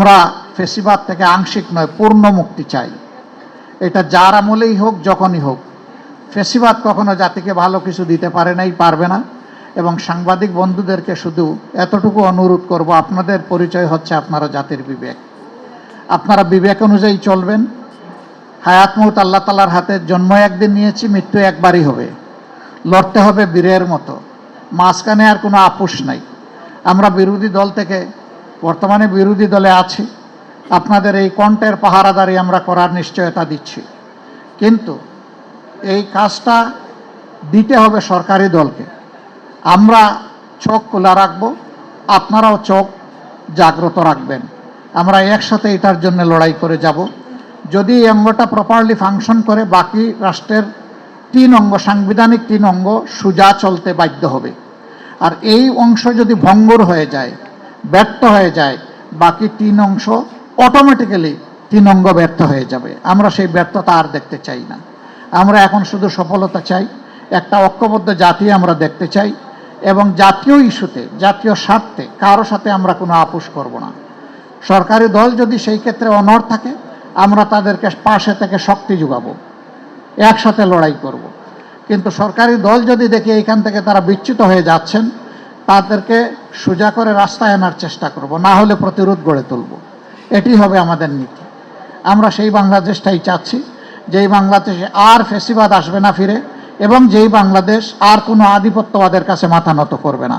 আমরা ফেসিবাদ থেকে আংশিক নয় পূর্ণ মুক্তি চাই। এটা যার আমলেই হোক, যখনই হোক। ফেসিবাদ কখনো জাতিকে ভালো কিছু দিতে পারে নাই, পারবে না। এবং সাংবাদিক বন্ধুদেরকে শুধু এতটুকু অনুরোধ করব, আপনাদের পরিচয় হচ্ছে আপনারা জাতির বিবেক। আপনারা বিবেক অনুযায়ী চলবেন। হায়াত মউত আল্লাহ তাআলার হাতে। জন্ম একদিন নিয়েছি, মৃত্যু একবারই হবে। লড়তে হবে বীরের মতো, মাঝখানে আর কোনো আপোষ নাই। আমরা বিরোধী দল থেকে, বর্তমানে বিরোধী দলে আছি, আপনাদের এই কণ্ঠের পাহারাদারি আমরা করার নিশ্চয়তা দিচ্ছি। কিন্তু এই কাজটা দিতে হবে সরকারি দলকে। আমরা চোখ খোলা রাখবো, আপনারাও চোখ জাগ্রত রাখবেন। আমরা একসাথে এটার জন্য লড়াই করে যাব। যদি এই অঙ্গটা প্রপারলি ফাংশন করে, বাকি রাষ্ট্রের 3 অঙ্গ, সাংবিধানিক 3 অঙ্গ সোজা চলতে বাধ্য হবে। আর এই অংশ যদি ভঙ্গুর হয়ে যায়, ব্যর্থ হয়ে যায়, বাকি 3 অংশ অটোমেটিক্যালি 3 অঙ্গ ব্যর্থ হয়ে যাবে। আমরা সেই ব্যর্থতা আর দেখতে চাই না। আমরা এখন শুধু সফলতা চাই, একটা ঐক্যবদ্ধ জাতি আমরা দেখতে চাই, এবং জাতীয় ইস্যুতে, জাতীয় স্বার্থে কারো সাথে আমরা কোনো আপোষ করব না। সরকারি দল যদি সেই ক্ষেত্রে অনড় থাকে, আমরা তাদেরকে পাশে থেকে শক্তি যোগাবো, একসাথে লড়াই করব। কিন্তু সরকারি দল যদি দেখি এইখান থেকে তারা বিচ্যুত হয়ে যাচ্ছেন, তাদেরকে সোজা করে রাস্তায় আনার চেষ্টা করব, না হলে প্রতিরোধ গড়ে তুলব। এটি হবে আমাদের নীতি। আমরা সেই বাংলাদেশটাই চাচ্ছি, যেই বাংলাদেশে আর ফেসিবাদ আসবে না ফিরে, এবং যেই বাংলাদেশ আর কোনো আধিপত্যবাদের কাছে মাথা নত করবে না।